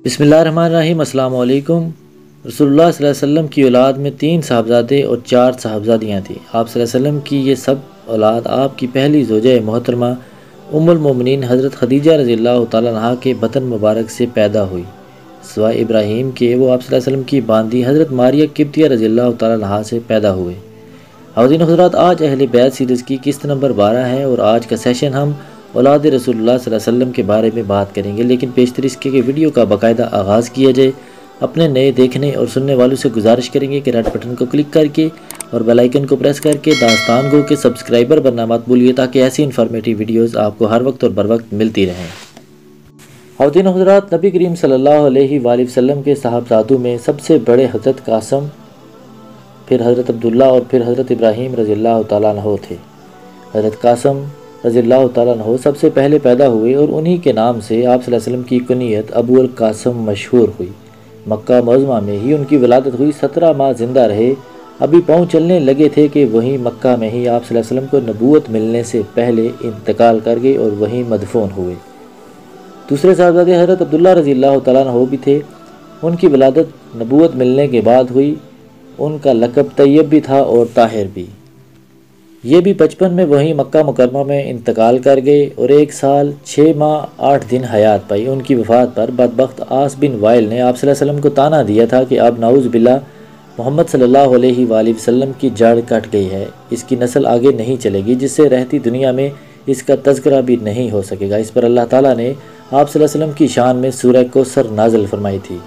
بسم اللہ الرحمن الرحیم۔ السلام علیکم۔ رسول اللہ صلی اللہ علیہ وسلم کی اولاد میں 3 صاحبزادے اور 4 صاحبزادیاں تھیں۔ آپ صلی اللہ علیہ وسلم کی یہ سب اولاد آپ کی پہلی زوجہ محترمہ ام المومنین حضرت خدیجہ رضی اللہ تعالیٰ عنہا کے بطن مبارک سے پیدا ہوئی، سوائے ابراہیم کے وہ آپ صلی اللہ علیہ وسلم کی باندی حضرت ماریہ قبطیہ رضی اللہ تعالیٰ عنہا سے پیدا ہوئے۔ حاضرین حضرات، آج اہل بیت سیریز کی قسط نمبر 12 ہے اور آج کا سیشن ہم اولاد رسول اللہ صلی اللہ علیہ وسلم کے بارے میں بات کریں گے، لیکن پیشتر اس کے ویڈیو کا باقاعدہ آغاز کیا جائے اپنے نئے دیکھنے اور سننے والوں سے گزارش کریں گے کہ ریڈ بٹن کو کلک کر کے اور بیل آئیکن کو پریس کر کے داستان گو کے سبسکرائبر بننا مت بھولیے تاکہ ایسی انفارمیٹی ویڈیوز آپ کو ہر وقت اور بر وقت ملتی رہیں۔ حاضرین حضرات، نبی کریم صلی اللہ علیہ وآلہ وسلم کے صاحبزادوں میں سب سے بڑے حضرت قاسم، پھر حضرت عبداللہ اور پھر حضرت ابراہیم رضی اللہ تعالیٰ عنہ تھے۔ حضرت قاسم رضی اللہ تعالیٰ عنہ سب سے پہلے پیدا ہوئے اور انہی کے نام سے آپ صلی اللہ علیہ وسلم کی کنیت ابو القاسم مشہور ہوئی۔ مکہ معظمہ میں ہی ان کی ولادت ہوئی، 17 ماہ زندہ رہے، ابھی پاؤں چلنے لگے تھے کہ وہیں مکہ میں ہی آپ صلی اللہ علیہ وسلم کو نبوت ملنے سے پہلے انتقال کر گئے اور وہیں مدفون ہوئے۔ دوسرے صاحبزادے حضرت عبداللہ رضی اللہ تعالیٰ عنہ بھی تھے، ان کی ولادت نبوت ملنے کے بعد ہوئی، ان کا لقب طیب بھی تھا اور طاہر بھی۔ یہ بھی بچپن میں وہیں مکہ مکرمہ میں انتقال کر گئے اور 1 سال 6 ماہ 8 دن حیات پائی۔ ان کی وفات پر بدبخت عاص بن وائل نے آپ صلی اللہ علیہ وسلم کو طعنہ دیا تھا کہ اب نعوذ باللہ محمد صلی اللہ علیہ وآلہ وسلم کی جڑ کٹ گئی ہے، اس کی نسل آگے نہیں چلے گی، جس سے رہتی دنیا میں اس کا تذکرہ بھی نہیں ہو سکے گا۔ اس پر اللہ تعالیٰ نے آپ صلی اللہ علیہ وسلم کی شان میں سورہ کوثر نازل فرمائی تھی۔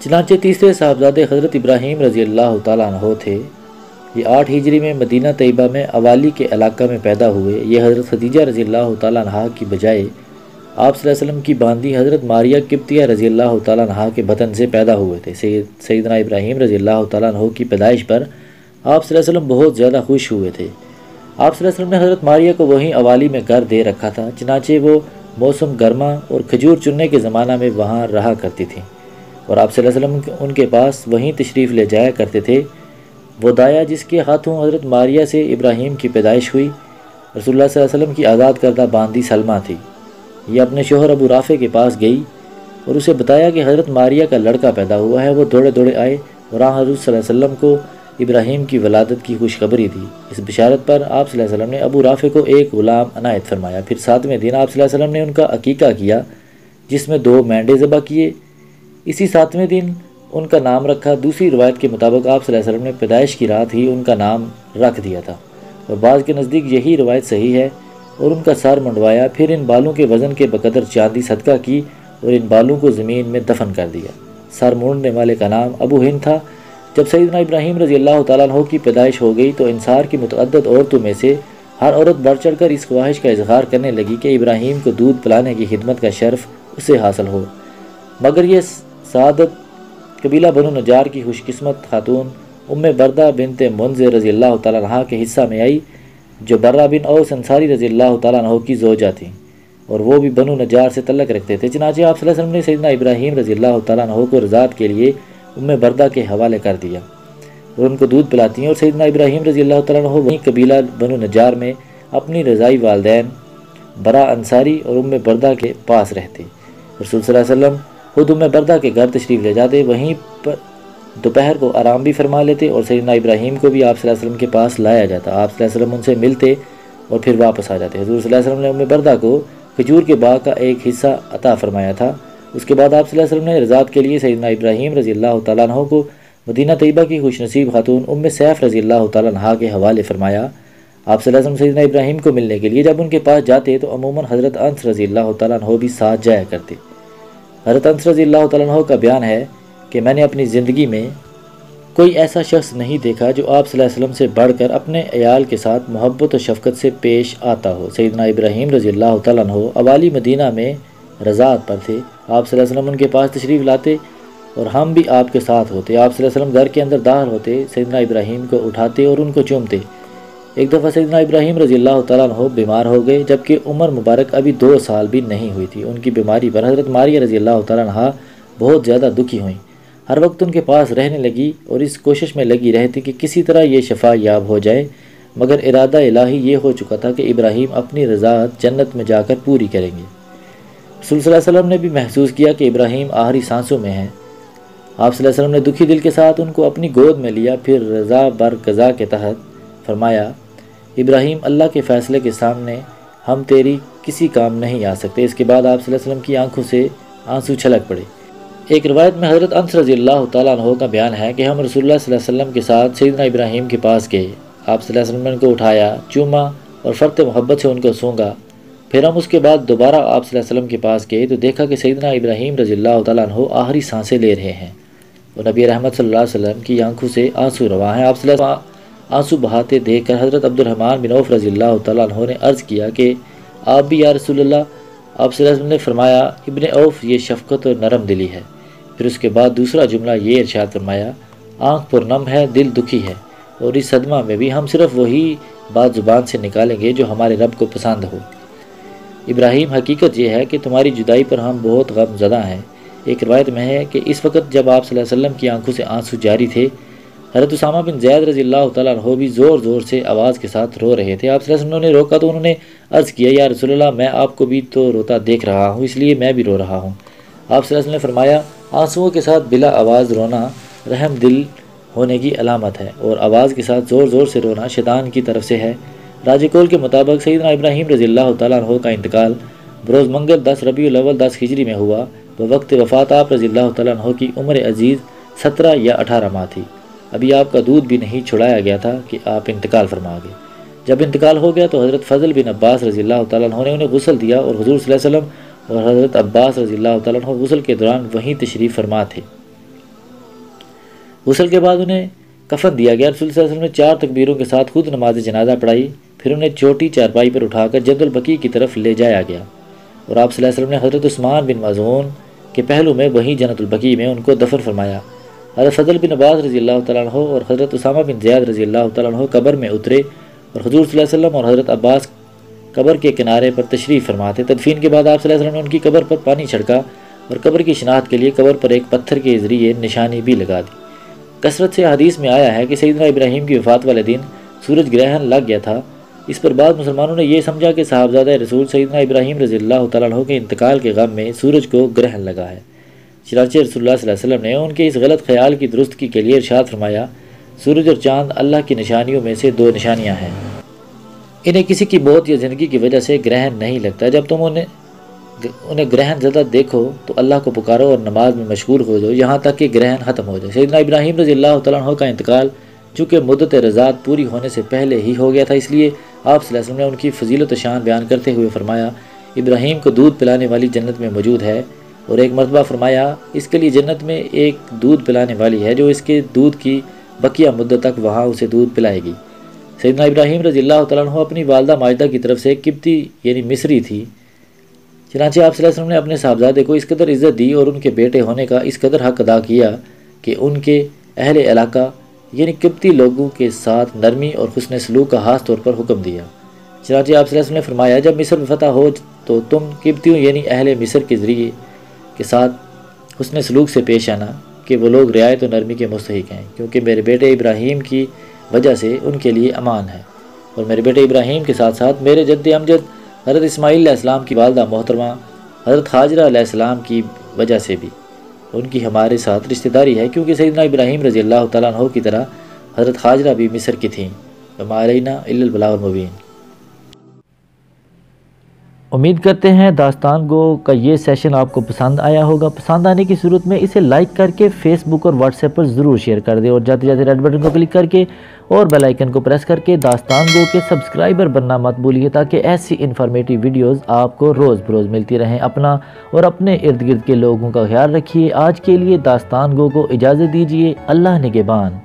چنانچہ تیسرے صاحبزادے حضرت ابراہیم رضی اللہ تعالیٰ عنہ تھے۔ یہ 8 ہجری میں مدینہ طیبہ میں اوالی کے علاقہ میں پیدا ہوئے۔ یہ حضرت خدیجہ رضی اللہ تعالیٰ عنہا کی بجائے آپ صلی اللہ علیہ وسلم کی باندی حضرت ماریہ قبطیہ رضی اللہ تعالیٰ عنہا کے بطن سے پیدا ہوئے تھے۔ سیدنا ابراہیم رضی اللہ تعالیٰ عنہ کی پیدائش پر آپ صلی اللہ علیہ وسلم بہت زیادہ خوش ہوئے تھے۔ آپ صلی اللہ علیہ وسلم نے حضرت ماریہ کو وہیں اوالی میں گھر دے رکھا تھا، چنانچہ وہ موسم گرما اور کھجور چننے کے زمانہ میں وہاں رہا کرتی تھیں اور آپ صلی اللہ علیہ وسلم ان کے پاس وہیں تشریف لے جایا کرتے تھے۔ وہ دایا جس کے ہاتھوں حضرت ماریہ سے ابراہیم کی پیدائش ہوئی، رسول اللہ صلی اللہ علیہ وسلم کی آزاد کردہ باندی سلمہ تھی۔ یہ اپنے شوہر ابو رافع کے پاس گئی اور اسے بتایا کہ حضرت ماریہ کا لڑکا پیدا ہوا ہے۔ وہ دوڑے دوڑے آئے اور حضور صلی اللہ علیہ وسلم کو ابراہیم کی ولادت کی خوشخبری دی۔ اس بشارت پر آپ صلی اللہ علیہ وسلم نے ابو رافع کو ایک غلام عنایت فرمایا۔ پھر 7ویں دن آپ صلی اللہ علیہ وسلم نے ان کا عقیقہ کیا، جس میں 2 مینڈے ذبح کیے۔ اسی 7ویں دن ان کا نام رکھا۔ دوسری روایت کے مطابق آپ صلی اللہ علیہ وسلم نے پیدائش کی رات ہی ان کا نام رکھ دیا تھا اور بعض کے نزدیک یہی روایت صحیح ہے، اور ان کا سر منڈوایا، پھر ان بالوں کے وزن کے بقدر چاندی صدقہ کی اور ان بالوں کو زمین میں دفن کر دیا۔ سر مونڈنے والے کا نام ابو ہند تھا۔ جب سیدنا ابراہیم رضی اللہ تعالیٰ عنہ کی پیدائش ہو گئی تو انصار کی متعدد عورتوں میں سے ہر عورت بڑھ چڑھ کر اس خواہش کا اظہار کرنے لگی کہ ابراہیم کو دودھ پلانے کی خدمت کا شرف اسے حاصل ہو، مگر یہ سعادت قبیلہ بنو نجار کی خوش قسمت خاتون ام بردہ بنت منذر رضی اللہ تعالیٰ عنہ کے حصہ میں آئی، جو برہ بن اوس انصاری رضی اللہ تعالیٰ عنہ کی زوجہ تھیں اور وہ بھی بنو نجار سے تعلق رکھتے تھے۔ چنانچہ آپ صلی اللہ علیہ وسلم نے سیدنا ابراہیم رضی اللہ تعالیٰ عنہ کو رضاعت کے لیے ام بردہ کے حوالے کر دیا اور ان کو دودھ پلاتی ہیں، اور سیدنا ابراہیم رضی اللہ تعالیٰ عنہ وہیں قبیلہ بنو نجار میں اپنی رضائی والدین برہ انصاری اور ام بردہ کے پاس رہتے۔ رسول صلی اللہ علیہ وسلم خود ام بردہ کے گھر تشریف لے جاتے، وہیں پر دوپہر کو آرام بھی فرما لیتے اور سیدنا ابراہیم کو بھی آپ صلی اللہ علیہ وسلم کے پاس لایا جاتا۔ آپ صلی اللہ علیہ وسلم ان سے ملتے اور پھر واپس آ جاتے۔ حضور صلی اللہ علیہ وسلم نے ام بردہ کو کھجور کے باغ کا ایک حصہ عطا فرمایا تھا۔ اس کے بعد آپ صلی اللہ علیہ وسلم نے رضاعت کے لیے سیدنا ابراہیم رضی اللہ تعالیٰ عنہ کو مدینہ طیبہ کی خوش نصیب خاتون ام سیف رضی اللہ تعالیٰ عنہ کے حوالے فرمایا۔ آپ صلی اللہ علیہ وسلم سیدنا ابراہیم کو ملنے کے لیے جب ان کے پاس جاتے تو عموماً حضرت انس رضی اللہ تعالیٰ عنہ بھی ساتھ جایا کرتے۔ حضرت انس رضی اللہ تعالیٰ عنہ کا بیان ہے کہ میں نے اپنی زندگی میں کوئی ایسا شخص نہیں دیکھا جو آپ صلی اللہ علیہ وسلم سے بڑھ کر اپنے عیال کے ساتھ محبت و شفقت سے پیش آتا ہو۔ سیدنا ابراہیم رضی اللہ تعالیٰ عنہ اوالی مدینہ میں رضاعت پر تھے۔ آپ صلی اللہ علیہ وسلم ان کے پاس تشریف لاتے اور ہم بھی آپ کے ساتھ ہوتے۔ آپ صلی اللہ علیہ وسلم گھر کے اندر داخل ہوتے، سیدنا ابراہیم کو اٹھاتے اور ان کو چومتے۔ ایک دفعہ سیدنا ابراہیم رضی اللہ تعالیٰ عنہ بیمار ہو گئے، جبکہ عمر مبارک ابھی 2 سال بھی نہیں ہوئی تھی۔ ان کی بیماری پر حضرت ماریہ رضی اللہ تعالیٰ عنہ بہت زیادہ دکھی ہوئیں، ہر وقت ان کے پاس رہنے لگی اور اس کوشش میں لگی رہتی کہ کسی طرح یہ شفا یاب ہو جائے، مگر ارادہ الہی یہ ہو چکا تھا کہ ابراہیم اپنی رضاعت جنت میں جا کر پوری کریں گے۔ رسول صلی اللہ علیہ وسلم نے بھی محسوس کیا کہ ابراہیم آخری سانسوں میں ہیں۔ آپ صلی اللہ علیہ وسلم نے دکھی دل کے ساتھ ان کو اپنی گود میں لیا، پھر رضا بر قضا کے تحت فرمایا، ابراہیم اللہ کے فیصلے کے سامنے ہم تیری کسی کام نہیں آ سکتے۔ اس کے بعد آپ صلی اللہ علیہ وسلم کی آنکھوں سے آنسو چھلک پڑے۔ ایک روایت میں حضرت انس رضی اللہ تعالیٰ عنہ کا بیان ہے کہ ہم رسول اللہ صلی اللہ علیہ وسلم کے ساتھ سیدنا ابراہیم کے پاس گئے۔ آپ صلی اللہ علیہ وسلم نے ان کو اٹھایا، چوما اور فرط محبت سے ان کو سونگا۔ پھر ہم اس کے بعد دوبارہ آپ صلی اللہ علیہ وسلم کے پاس گئے تو دیکھا کہ سیدنا ابراہیم رضی اللہ تعالیٰ عنہ آخری سانسیں لے رہے ہیں اور نبی رحمت صلی اللہ علیہ وسلم کی آنکھوں سے آنسو رواں ہیں۔ آپ صلی اللہ علیہ وسلم آنسو بہاتے دیکھ کر حضرت عبد الرحمن بن عوف رضی اللہ تعالیٰ عنہ نے عرض کیا کہ آپ بھی یا رسول اللہ؟ آپ صلی اللہ علیہ وسلم نے فرمایا، ابن عوف یہ شفقت اور نرم دلی ہے۔ پھر اس کے بعد دوسرا جملہ یہ ارشاد فرمایا، آنکھ پر نم ہے، دل دکھی ہے، اور اس صدمہ میں بھی ہم صرف وہی بات زبان سے نکالیں گے جو ہمارے رب کو پسند ہو۔ ابراہیم، حقیقت یہ ہے کہ تمہاری جدائی پر ہم بہت غم زدہ ہیں۔ ایک روایت میں ہے کہ اس وقت جب آپ صلی اللہ علیہ وسلم کی آنکھوں سے آنسو جاری تھے، حضرت اسامہ بن زید رضی اللہ تعالیٰ عنہ بھی زور زور سے آواز کے ساتھ رو رہے تھے۔ آپ صلی اللہ علیہ وسلم نے روکا تو انہوں نے عرض کیا، یا رسول اللہ، میں آپ کو بھی تو روتا دیکھ رہا ہوں، اس لیے میں بھی رو رہا ہوں۔ آپ صلی اللہ علیہ وسلم نے فرمایا، آنسوؤں کے ساتھ بلا آواز رونا رحم دل ہونے کی علامت ہے، اور آواز کے ساتھ زور زور سے رونا شیطان کی طرف سے ہے۔ راج کول کے مطابق سیدنا ابراہیم رضی اللہ تعالیٰ عنہ کا انتقال بروز منگل 10 ربیع الاول 10 ہجری میں ہوا۔ وقت وفات آپ رضی اللہ تعالیٰ عنہ کی عمر عزیز 17 یا 18 ماہ تھی۔ ابھی آپ کا دودھ بھی نہیں چھڑایا گیا تھا کہ آپ انتقال فرما گئے۔ جب انتقال ہو گیا تو حضرت فضل بن عباس رضی اللہ تعالیٰ عنہ نے انہیں غسل دیا، اور حضور صلی اللہ علیہ وسلم اور حضرت عباس رضی اللہ تعالیٰ عنہ غسل کے دوران وہیں تشریف فرما تھے۔ غسل کے بعد انہیں کفن دیا گیا۔ رسول صلی اللہ علیہ وسلم نے 4 تکبیروں کے ساتھ خود نماز جنازہ پڑھائی، پھر انہیں چھوٹی چارپائی پر اٹھا کر جنت البقیع کی طرف لے جایا گیا، اور آپ صلی اللہ علیہ وسلم نے حضرت عثمان بن مظعون کے پہلو میں وہیں جنت البقیع میں ان کو دفن فرمایا۔ حضرت فضل بن عباس رضی اللہ تعالیٰ عنہ اور حضرت اسامہ بن زید رضی اللہ تعالیٰ عنہ قبر میں اترے، اور حضور صلی اللہ علیہ وسلم اور حضرت عباس قبر کے کنارے پر تشریف فرما تھے۔ تدفین کے بعد آپ صلی اللہ علیہ وسلم نے ان کی قبر پر پانی چھڑکا، اور قبر کی شناخت کے لیے قبر پر ایک پتھر کے ذریعے نشانی بھی لگا دی۔ کثرت سے حدیث میں آیا ہے کہ سیدنا ابراہیم کی وفات والے دن سورج گرہن لگ گیا تھا۔ اس پر بعض مسلمانوں نے یہ سمجھا کہ صاحبزادہ رسول سیدنا ابراہیم رضی اللہ تعالیٰ عنہ کے انتقال کے غم میں سورج کو گرہن لگا ہے۔ چنانچہ رسول اللہ صلی اللہ علیہ وسلم نے ان کے اس غلط خیال کی درستگی کے لیے ارشاد فرمایا، سورج اور چاند اللہ کی نشانیوں میں سے 2 نشانیاں ہیں، انہیں کسی کی موت یا زندگی کی وجہ سے گرہن نہیں لگتا۔ جب تم انہیں گرہن زدہ دیکھو تو اللہ کو پکارو اور نماز میں مشغول ہو جاؤ یہاں تک کہ گرہن ختم ہو جائے۔ سیدنا ابراہیم رضی اللہ تعالیٰ عنہ کا انتقال چونکہ مدت رضاعت پوری ہونے سے پہلے ہی ہو گیا تھا، اس لیے آپ صلی اللہ علیہ وسلم نے ان کی فضیلت و شان بیان کرتے ہوئے فرمایا، ابراہیم کو دودھ پلانے والی جنت میں موجود ہے، اور ایک مرتبہ فرمایا، اس کے لیے جنت میں ایک دودھ پلانے والی ہے جو اس کے دودھ کی بقیہ مدت تک وہاں اسے دودھ پلائے گی۔ سیدنا ابراہیم رضی اللہ تعالیٰ عنہ اپنی والدہ ماجدہ کی طرف سے قبطی یعنی مصری تھی، چنانچہ آپ صلی اللہ علیہ وسلم نے اپنے صاحبزادے کو اس قدر عزت دی اور ان کے بیٹے ہونے کا اس قدر حق ادا کیا کہ ان کے اہل علاقہ یعنی قبطی لوگوں کے ساتھ نرمی اور حسن سلوک کا خاص طور پر حکم دیا۔ چنانچہ آپ صلی اللہ علیہ وسلم نے فرمایا، جب مصر میں فتح ہو تو تم قبطیوں یعنی اہل مصر کے ذریعے کے ساتھ حسن سلوک سے پیش آنا کہ وہ لوگ رعایت و نرمی کے مستحق ہیں، کیونکہ میرے بیٹے ابراہیم کی وجہ سے ان کے لیے امان ہے، اور میرے بیٹے ابراہیم کے ساتھ ساتھ میرے جد امجد حضرت اسماعیل علیہ السلام کی والدہ محترمہ حضرت ہاجرہ علیہ السلام کی وجہ سے بھی ان کی ہمارے ساتھ رشتہ داری ہے، کیونکہ سیدنا ابراہیم رضی اللہ تعالیٰ عنہ کی طرح حضرت ہاجرہ بھی مصر کی تھیں۔ وما علینا الا البلاغ المبین۔ امید کرتے ہیں داستان گو کا یہ سیشن آپ کو پسند آیا ہوگا۔ پسند آنے کی صورت میں اسے لائک کر کے فیس بک اور واٹس ایپ پر ضرور شیئر کر دیں، اور جاتے جاتے ریڈ بٹن کو کلک کر کے اور بیل آئیکن کو پریس کر کے داستان گو کے سبسکرائبر بننا مت بھولیے، تاکہ ایسی انفارمیٹیو ویڈیوز آپ کو روز بروز ملتی رہیں۔ اپنا اور اپنے ارد گرد کے لوگوں کا خیال رکھیے۔ آج کے لیے داستان گو کو اجازت دیجیے۔ اللہ نگہبان۔